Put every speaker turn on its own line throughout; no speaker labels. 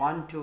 1 to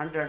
100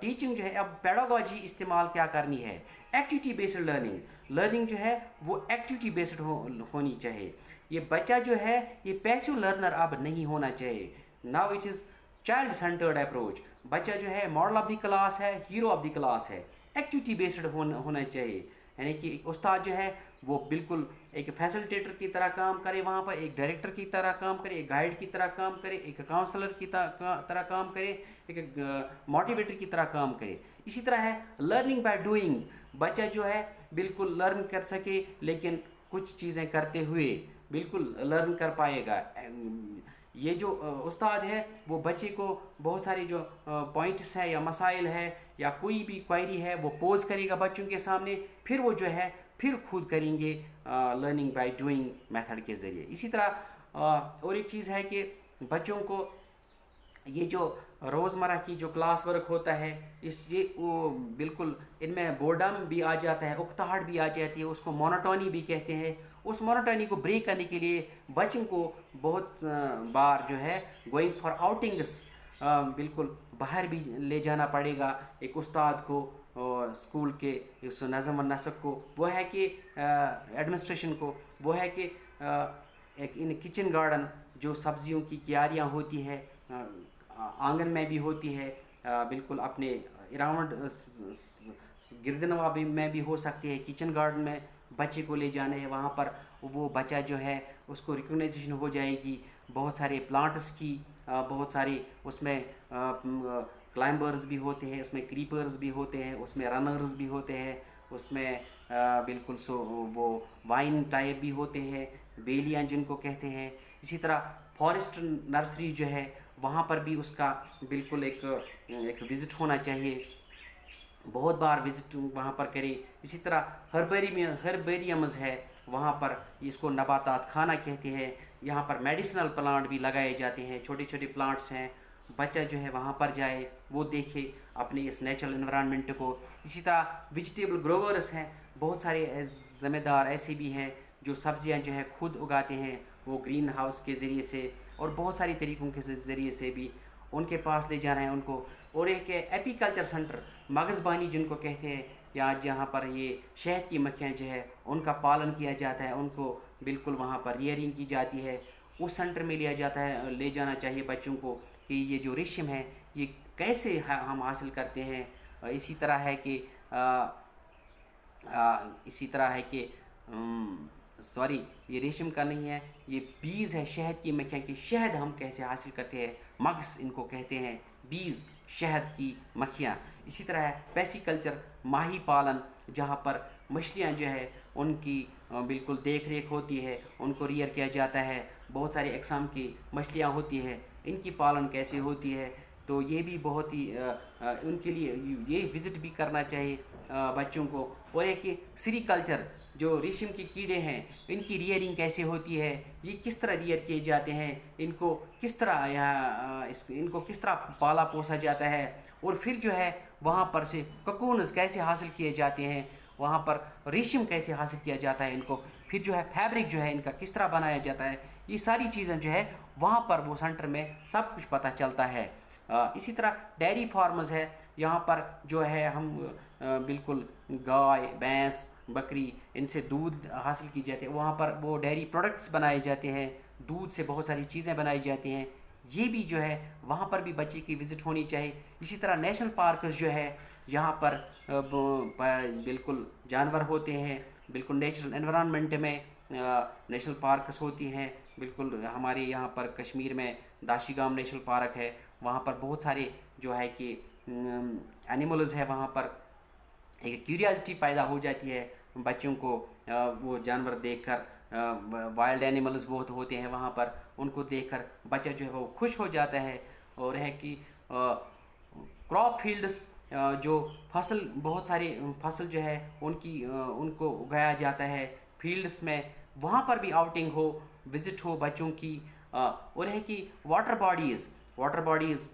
teaching جو ہے اب پیڈاگوجی استعمال کیا کرنی ہے، ایکٹیویٹی بیسڈ لرننگ جو ہے وہ ایکٹیویٹی بیسڈ ہونی چاہیے. یہ بچہ جو ہے یہ پیسو لرنر اب نہیں ہونا چاہیے. Now it is child centred approach. بچہ جو ہے ماڈل آف دی کلاس ہے، ہیرو آف دی کلاس ہے. ایکٹیویٹی بیسڈ ہونا چاہیے، یعنی کہ ایک استاد جو ہے وہ بالکل ایک فیسلٹیٹر کی طرح کام کرے، وہاں پر ایک ڈائریکٹر کی طرح کام کرے، ایک گائیڈ کی طرح کام کرے، ایک کاؤنسلر کی طرح کام کرے، ایک موٹیویٹر کی طرح کام کرے. اسی طرح ہے لرننگ بائی ڈوئنگ. بچہ جو ہے بالکل لرن کر سکے، لیکن کچھ چیزیں کرتے ہوئے بالکل لرن کر پائے گا. یہ جو استاد ہے وہ بچے کو بہت سارے جو پوائنٹس ہے یا مسائل ہے یا کوئی بھی کوائری ہے وہ پوز کرے گا بچوں کے سامنے، پھر وہ جو ہے پھر خود کریں گے لرننگ بائی ڈوئنگ میتھڈ کے ذریعے. اسی طرح اور ایک چیز ہے کہ بچوں کو یہ جو روزمرہ کی جو کلاس ورک ہوتا ہے وہ بالکل ان میں بورڈم بھی آ جاتا ہے، اکتاہٹ بھی آ جاتی ہے، اس کو مونوٹونی بھی کہتے ہیں. اس مونوٹونی کو بریک کرنے کے لیے بچوں کو بہت بار جو ہے گوئنگ فار آؤٹنگس بالکل باہر بھی لے جانا پڑے گا ایک استاد کو. اسکول کے اس نظم و نسق کو وہ ہے کہ ایڈمنسٹریشن کو وہ ہے کہ ایک ان کچن گارڈن جو سبزیوں کی کیاریاں ہوتی ہے آنگن میں بھی ہوتی ہے، بالکل اپنے اراؤنڈ گردنوا میں بھی ہو سکتی ہے. کچن گارڈن میں بچے کو لے جانا ہے، وہاں پر وہ بچہ جو ہے اس کو ریکگنائزیشن ہو جائے گی بہت سارے پلانٹس کی. بہت ساری اس میں کلائمبرز بھی ہوتے ہیں، اس میں کریپرز بھی ہوتے ہیں، اس میں رنرز بھی ہوتے ہیں، اس میں بالکل وہ وائن ٹائپ بھی ہوتے ہیں، بیلیاں جن کو کہتے ہیں. اسی طرح فارسٹ نرسری جو ہے وہاں پر بھی اس کا بالکل ایک وزٹ ہونا چاہیے، بہت بار وزٹ وہاں پر کرے. اسی طرح ہربیریمز ہے، وہاں پر اس کو نباتات خانہ کہتے ہیں. یہاں پر میڈیسنل پلانٹ بھی لگائے جاتے ہیں، چھوٹے چھوٹے پلانٹس ہیں. بچہ جو ہے وہاں پر جائے وہ دیکھے اپنے اس نیچرل انوائرنمنٹ کو. اسی طرح ویجیٹیبل گروورس ہیں، بہت سارے ذمہ دار ایسے بھی ہیں جو سبزیاں جو ہے خود اگاتے ہیں، وہ گرین ہاؤس کے ذریعے سے اور بہت ساری طریقوں کے ذریعے سے بھی ان کے پاس لے جانا ہے ان کو. اور ایک ایپی کلچر سینٹر مغز بانی جن کو کہتے ہیں، یا جہاں پر یہ شہد کی مکھیاں جو ہے ان کا پالن کیا جاتا ہے، ان کو بالکل وہاں پر ریئرنگ کی جاتی ہے. اس سینٹر میں لے جانا چاہیے بچوں کو کہ یہ جو ریشم ہے یہ کیسے ہم حاصل کرتے ہیں. اسی طرح ہے کہ سوری یہ ریشم کا نہیں ہے، یہ بیز ہے شہد کی مکھیاں کی. شہد ہم کیسے حاصل کرتے ہیں، مگس ان کو کہتے ہیں، بیز شہد کی مکھیاں. اسی طرح ہے پیسی کلچر ماہی پالن، جہاں پر مچھلیاں جو ہے ان کی بالکل دیکھ ریکھ ہوتی ہے، ان کو ریئر کیا جاتا ہے. بہت سارے اقسام کی مچھلیاں ہوتی ہیں، ان کی پالن کیسے ہوتی ہے. تو یہ بھی بہت ہی ان کے لیے یہ وزٹ بھی کرنا چاہیے بچوں کو. اور ایک کہ سری کلچر جو ریشم کے کیڑے ہیں ان کی ریئرنگ کیسے ہوتی ہے، یہ کس طرح ریئر کیے جاتے ہیں، ان کو کس طرح پالا پوسا جاتا ہے، اور پھر جو ہے وہاں پر سے ککونز کیسے حاصل کیے جاتے ہیں، وہاں پر ریشم کیسے حاصل کیا جاتا ہے ان کو، پھر جو ہے فیبرک جو ہے ان کا کس طرح بنایا جاتا ہے. یہ ساری چیزیں جو ہے وہاں پر وہ سینٹر میں سب کچھ پتہ چلتا ہے. اسی طرح ڈیری فارمز ہے، یہاں پر جو ہے ہم بالکل گائے بھینس بکری ان سے دودھ حاصل کی جاتی ہے، وہاں پر وہ ڈیری پروڈکٹس بنائے جاتے ہیں، دودھ سے بہت ساری چیزیں بنائی جاتی ہیں. یہ بھی جو ہے وہاں پر بھی بچے کی وزٹ ہونی چاہیے. اسی طرح نیشنل پارکس جو ہے یہاں پر بالکل جانور ہوتے ہیں، بالکل نیچرل انوائرنمنٹ میں نیشنل پارکس ہوتی ہیں. بالکل ہمارے یہاں پر کشمیر میں داشی گام نیشنل پارک ہے، وہاں پر بہت سارے جو ہے کہ اینیملز ہے. وہاں پر ایک کیوریاسٹی پیدا ہو جاتی ہے بچوں کو وہ جانور دیکھ کر. وائلڈ اینیملز بہت ہوتے ہیں وہاں پر، ان کو دیکھ کر بچہ جو ہے وہ خوش ہو جاتا ہے. اور ہے کہ کراپ فیلڈس جو بہت سارے فصل جو ہے ان کو اگایا جاتا ہے فیلڈس میں، وہاں پر بھی آؤٹنگ ہو، وزٹ ہو بچوں کی. اور ہے کہ واٹر باڈیز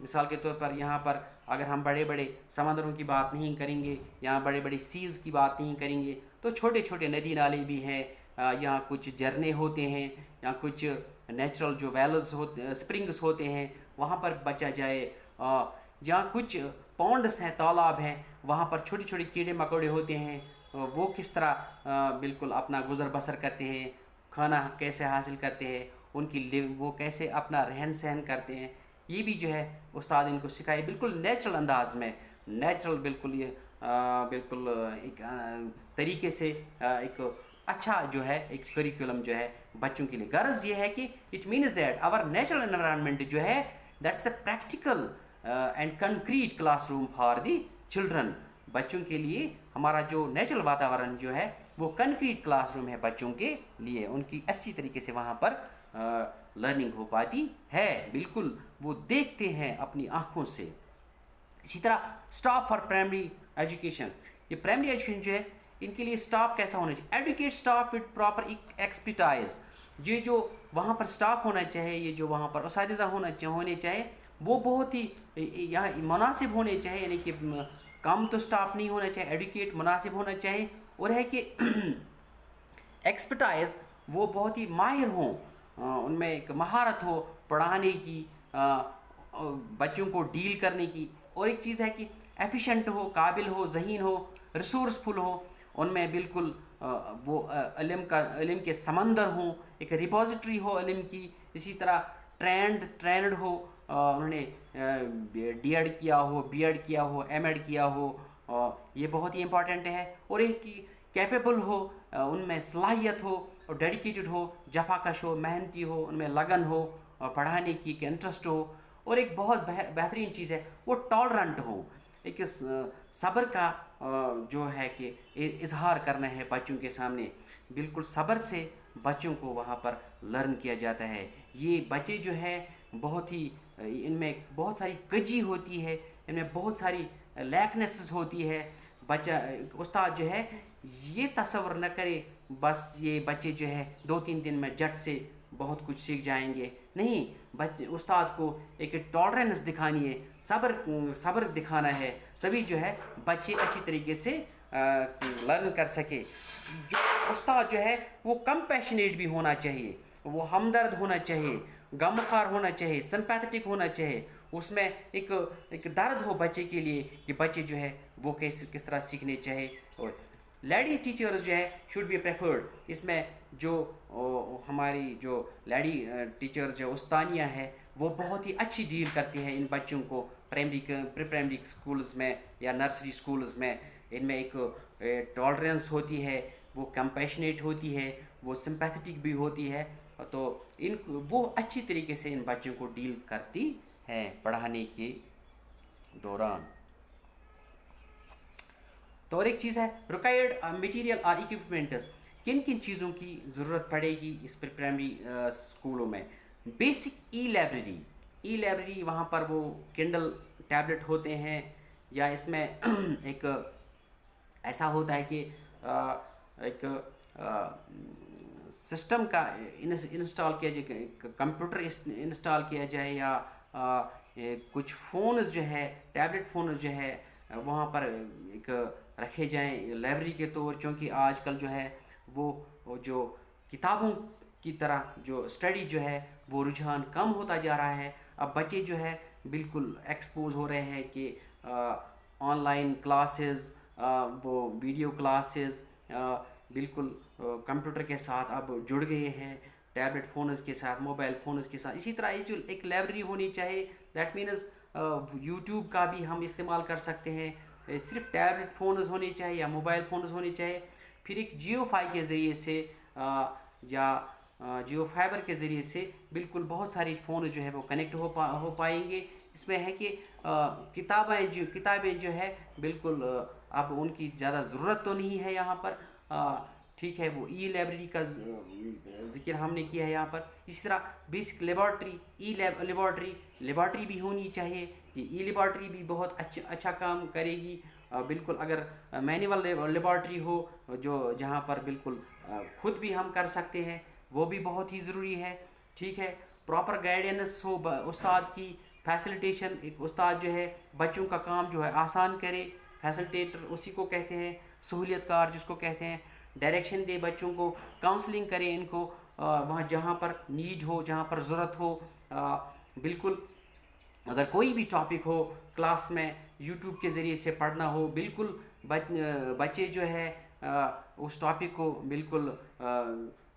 مثال کے طور پر یہاں پر اگر ہم بڑے بڑے سمندروں کی بات نہیں کریں گے، یہاں بڑے بڑے سیز کی بات نہیں کریں گے، تو چھوٹے چھوٹے ندی نالے بھی ہیں. یہاں کچھ جھرنے ہوتے ہیں، یہاں کچھ نیچرل جو ویلز ہوتے اسپرنگس ہوتے ہیں، وہاں پر بچہ جائے. یہاں کچھ پونڈس ہیں، تالاب ہیں، وہاں پر چھوٹے چھوٹے کیڑے مکوڑے ہوتے ہیں، وہ کس طرح بالکل اپنا گزر بسر کرتے ہیں، کھانا کیسے حاصل کرتے ہیں، ان کی وہ کیسے اپنا رہن سہن کرتے ہیں، یہ بھی جو ہے استاد ان کو سکھائے بالکل نیچرل انداز میں، نیچرل بالکل یہ بالکل ایک طریقے سے ایک اچھا جو ہے ایک کریکولم جو ہے بچوں کے لیے. غرض یہ ہے کہ it means that our natural environment جو ہے that's a practical and concrete classroom for the children. بچوں کے لیے ہمارا جو نیچرل واتاورن جو ہے وہ کنکریٹ کلاس روم ہے بچوں کے لیے، ان کی اچھی طریقے سے وہاں پر لرننگ ہو پاتی ہے، بالکل وہ دیکھتے ہیں اپنی آنکھوں سے. اسی طرح اسٹاف فار پرائمری ایجوکیشن، یہ پرائمری ایجوکیشن جو ہے ان کے لیے اسٹاف کیسا ہونا چاہیے؟ Adequate staff with proper expertise. یہ جو وہاں پر اسٹاف ہونا چاہیے، یہ جو وہاں پر اساتذہ ہونے چاہیے وہ بہت ہی یہاں مناسب ہونے چاہیے، یعنی کہ کم تو اسٹاف نہیں ہونا چاہیے، ایڈوکیٹ مناسب ہونا چاہیے، اور ہے کہ ایکسپرٹائز وہ بہت ہی ماہر ہوں، ان میں ایک مہارت ہو پڑھانے کی، بچوں کو ڈیل کرنے کی. اور ایک چیز ہے کہ ایفیشینٹ ہو، قابل ہو، ذہین ہو، ریسورسفل ہو، ان میں بالکل وہ علم کے سمندر ہوں، ایک ریپوزیٹری ہو علم کی. اسی طرح ٹرینڈ ہو، انہوں نے ڈی ایڈ کیا ہو، بی ایڈ کیا ہو، ایم ایڈ کیا ہو، یہ بہت ہی امپورٹنٹ ہے. اور ایک کہ کیپیبل ہو، ان میں صلاحیت ہو، اور ڈیڈیکیٹڈ ہو، جفا کش ہو، محنتی ہو، ان میں لگن ہو، پڑھانے کی کہ انٹرسٹ ہو. اور ایک بہت بہترین چیز ہے وہ ٹالرنٹ ہو، ایک صبر کا جو ہے کہ اظہار کرنا ہے بچوں کے سامنے، بالکل صبر سے بچوں کو وہاں پر لرن کیا جاتا ہے. یہ بچے جو ہے بہت ہی ان میں بہت ساری کجی ہوتی ہے، ان میں بہت ساری لیکنیسز ہوتی ہے. بچہ استاد جو ہے یہ تصور نہ کرے بس یہ بچے جو ہے 2-3 دن میں جٹ سے بہت کچھ سیکھ جائیں گے، نہیں. استاد کو ایک ٹالرنس دکھانی ہے، صبر دکھانا ہے، تبھی جو ہے بچے اچھی طریقے سے لرن کر سکے. جو استاد جو ہے وہ کمپیشنیٹ بھی ہونا چاہیے، وہ ہمدرد ہونا چاہیے، غمخوار ہونا چاہیے، سمپیتھٹک ہونا چاہیے. اس میں ایک درد ہو بچے کے لیے کہ بچے جو ہے وہ کس طرح سیکھنے چاہے. اور لیڈی ٹیچرز جو ہے شوڈ بی پریفرڈ. اس میں جو ہماری جو لیڈی ٹیچر جو استانیہ ہے وہ بہت ہی اچھی ڈیل کرتی ہے ان بچوں کو پری پرائمری اسکولز میں یا نرسری اسکولز میں. ان میں ایک ٹالرنس ہوتی ہے، وہ کمپیشنیٹ ہوتی ہے، وہ سمپیتھٹک بھی ہوتی ہے، تو وہ اچھی طریقے سے ان بچوں کو ڈیل کرتی ہے پڑھانے کے دوران. تو اور ایک چیز ہے ریکوائرڈ مٹیریل اور اکوپمنٹس، کن کن چیزوں کی ضرورت پڑے گی اس پرائمری اسکولوں میں؟ بیسک ای لائبریری وہاں پر وہ کنڈل ٹیبلٹ ہوتے ہیں، یا اس میں ایک ایسا ہوتا ہے کہ ایک سسٹم کا انسٹال کیا جائے، کمپیوٹر انسٹال کیا جائے، یا کچھ فونز جو ہے ٹیبلٹ فونز جو ہے وہاں پر ایک رکھے جائیں لائبریری کے طور. چونکہ آج کل جو ہے وہ جو کتابوں کی طرح جو اسٹڈی جو ہے وہ رجحان کم ہوتا جا رہا ہے. اب بچے جو ہے بالکل ایکسپوز ہو رہے ہیں کہ آن لائن کلاسز، وہ ویڈیو کلاسز بالکل کمپیوٹر کے ساتھ اب جڑ گئے ہیں، ٹیبلٹ فونز کے ساتھ، موبائل فونز کے ساتھ. اسی طرح یہ جو ایک لائبریری ہونی چاہیے، دیٹ مینز یوٹیوب کا بھی ہم استعمال کر سکتے ہیں. صرف ٹیبلٹ فونز ہونے چاہیے یا موبائل فونز ہونے چاہیے. پھر ایک جیو فائی کے ذریعے سے یا جیو فائبر کے ذریعے سے بالکل بہت ساری فون جو ہے وہ کنیکٹ ہو پائیں گے. اس میں ہے کہ کتابیں جو ہے بالکل اب ان کی زیادہ ضرورت تو نہیں ہے یہاں پر. ٹھیک ہے، وہ ای لائبریری کا ذکر ہم نے کیا ہے یہاں پر. اسی طرح بیسک لیبارٹری، لیبارٹری بھی ہونی چاہیے. یہ ای لیبارٹری بھی بہت اچھا کام کرے گی. بالکل اگر مینول لیبارٹری ہو جہاں پر بالکل خود بھی ہم کر سکتے ہیں، وہ بھی بہت ہی ضروری ہے. ٹھیک ہے، پراپر گائیڈنس ہو استاد کی، فیسلٹیشن، ایک استاد جو ہے بچوں کا کام جو ہے آسان کرے، فیسلٹیٹر اسی کو کہتے ہیں، سہولیت کار جس کو کہتے ہیں. ڈائریکشن دے بچوں کو، کاؤنسلنگ کرے ان کو وہاں جہاں پر نیڈ ہو، جہاں پر ضرورت ہو. بالکل اگر کوئی بھی ٹاپک ہو کلاس میں یوٹیوب کے ذریعے سے پڑھنا ہو، بالکل بچے جو ہے اس ٹاپک کو بالکل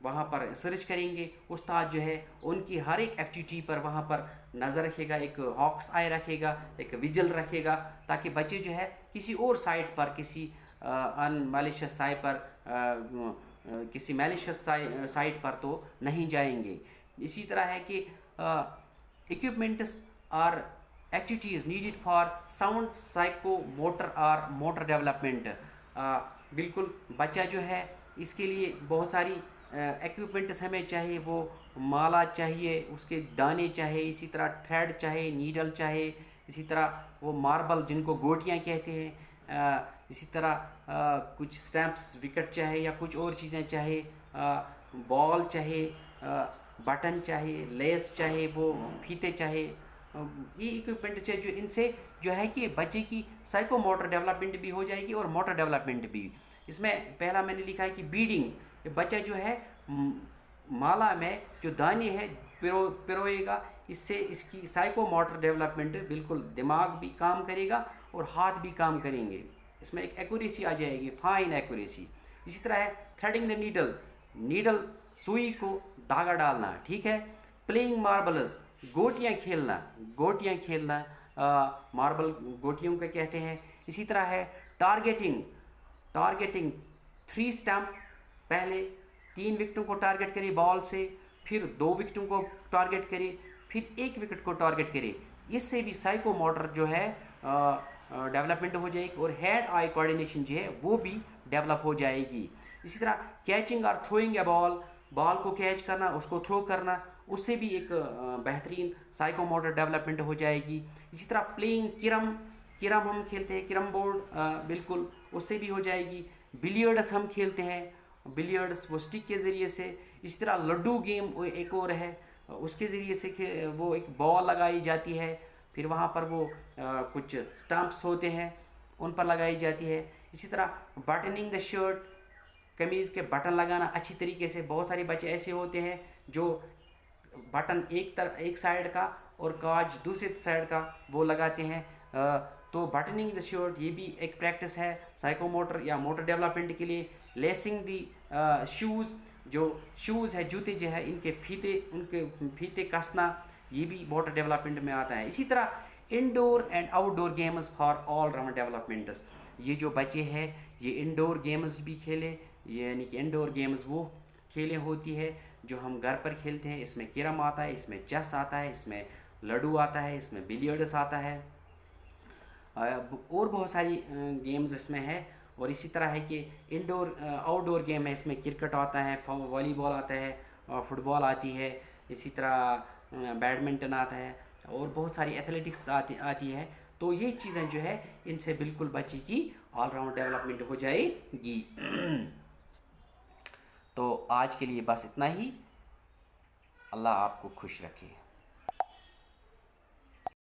وہاں پر سرچ کریں گے. استاد جو ہے ان کی ہر ایک ایکٹیویٹی پر وہاں پر نظر رکھے گا، ایک ہاکس آئی رکھے گا، ایک ویجل رکھے گا، تاکہ بچے جو ہے کسی اور سائٹ پر، کسی ان میلیشس سائٹ پر کسی میلیشس سائٹ پر تو نہیں جائیں گے. اسی طرح ہے کہ equipments or activities needed for sound psychomotor or motor development. بالکل بچہ جو ہے اس کے لیے بہت ساری ایکوپمنٹس ہمیں چاہیے، وہ مالا چاہیے، اس کے دانے چاہیے، اسی طرح تھریڈ چاہیے، نیڈل چاہیے، اسی طرح وہ ماربل جن کو گوٹیاں کہتے ہیں، اسی طرح کچھ سٹیمپس وکٹ چاہے یا کچھ اور چیزیں چاہے، بال چاہے، بٹن چاہیے، لیس چاہے، وہ پھیتے چاہے. یہ اکوپمنٹ ہے جو ان سے جو ہے کہ بچے کی سائیکو موٹر ڈیولپمنٹ بھی ہو جائے گی اور موٹر ڈیولپمنٹ بھی. اس میں پہلا میں نے لکھا ہے کہ بیڈنگ، بچہ جو ہے مالا میں جو دانے ہے پروئے گا، اس سے اس کی سائیکو موٹر ڈیولپمنٹ، بالکل دماغ بھی کام کرے گا اور ہاتھ بھی کام کریں گے. اس میں ایک ایکوریسی آ جائے گی، فائن ایکوریسی. اسی طرح ہے تھریڈنگ دا نیڈل، نیڈل سوئی کو دھاگا ڈالنا، ٹھیک ہے. پلینگ ماربلز، گوٹیاں کھیلنا، گوٹیاں کھیلنا، ماربل گوٹیوں کا کہتے ہیں. اسی طرح ہے ٹارگیٹنگ، ٹارگیٹنگ 3 اسٹمپ، پہلے 3 وکٹوں کو ٹارگیٹ کرے بال سے، پھر 2 وکٹوں کو ٹارگیٹ کرے، پھر 1 وکٹ کو ٹارگیٹ کرے. اس سے بھی سائیکو موٹر جو ہے ڈیولپمنٹ ہو جائے گی اور ہینڈ آئی کوآرڈینیشن جو ہے وہ بھی ڈیولپ ہو جائے گی. اسی طرح کیچنگ اور تھروئنگ اے بال، بال کو کیچ کرنا، اس کو تھرو کرنا، اس سے بھی ایک بہترین سائیکو موٹر ڈیولپمنٹ ہو جائے گی. اسی طرح پلینگ کرم، کرم ہم کھیلتے ہیں، کرم بورڈ، بالکل اس سے بھی ہو جائے گی. بلیئرڈس ہم کھیلتے ہیں، بلیئرڈس وہ اسٹک کے ذریعے سے. اسی طرح لڈو گیم ایک اور ہے، اس کے ذریعے سے وہ ایک بال لگائی جاتی ہے، پھر وہاں پر وہ کچھ اسٹمپس ہوتے ہیں ان پر لگائی جاتی ہے. اسی طرح بٹننگ دا شرٹ، قمیض کے بٹن لگانا اچھی طریقے سے. بہت سارے بچے ایسے ہوتے ہیں جو بٹن ایک سائڈ کا اور کاج دوسرے سائڈ کا وہ لگاتے ہیں. تو بٹننگ دا شرٹ یہ بھی ایک پریکٹس ہے سائیکو موٹر یا موٹر ڈیولپمنٹ کے لیے. لیسنگ دی شوز، جو شوز ہے، جوتے جو ہے، ان کے پھیتے کسنا، یہ بھی موٹر ڈیولپمنٹ میں آتا ہے. اسی طرح indoor and outdoor games for all round developments. یہ جو بچے ہیں یہ انڈور گیمز بھی کھیلے، یعنی کہ انڈور گیمز وہ کھیلیں ہوتی ہے جو ہم گھر پر کھیلتے ہیں. اس میں کیرم آتا ہے، اس میں چیس آتا ہے، اس میں لڈو آتا ہے، اس میں بلیئرڈس آتا ہے، اور بہت ساری گیمز اس میں ہے. اور اسی طرح ہے کہ انڈور آؤٹ ڈور گیم ہے، اس میں کرکٹ آتا ہے، والی بال آتا ہے، فٹ بال آتی ہے، اسی طرح بیڈمنٹن آتا ہے، اور بہت ساری ایتھلیٹکس آتی ہے. تو یہ چیزیں جو ہے ان سے بالکل بچے کی آل راؤنڈ ڈیولپمنٹ ہو جائے گی. تو آج کے لیے بس اتنا ہی. اللہ آپ کو خوش رکھے.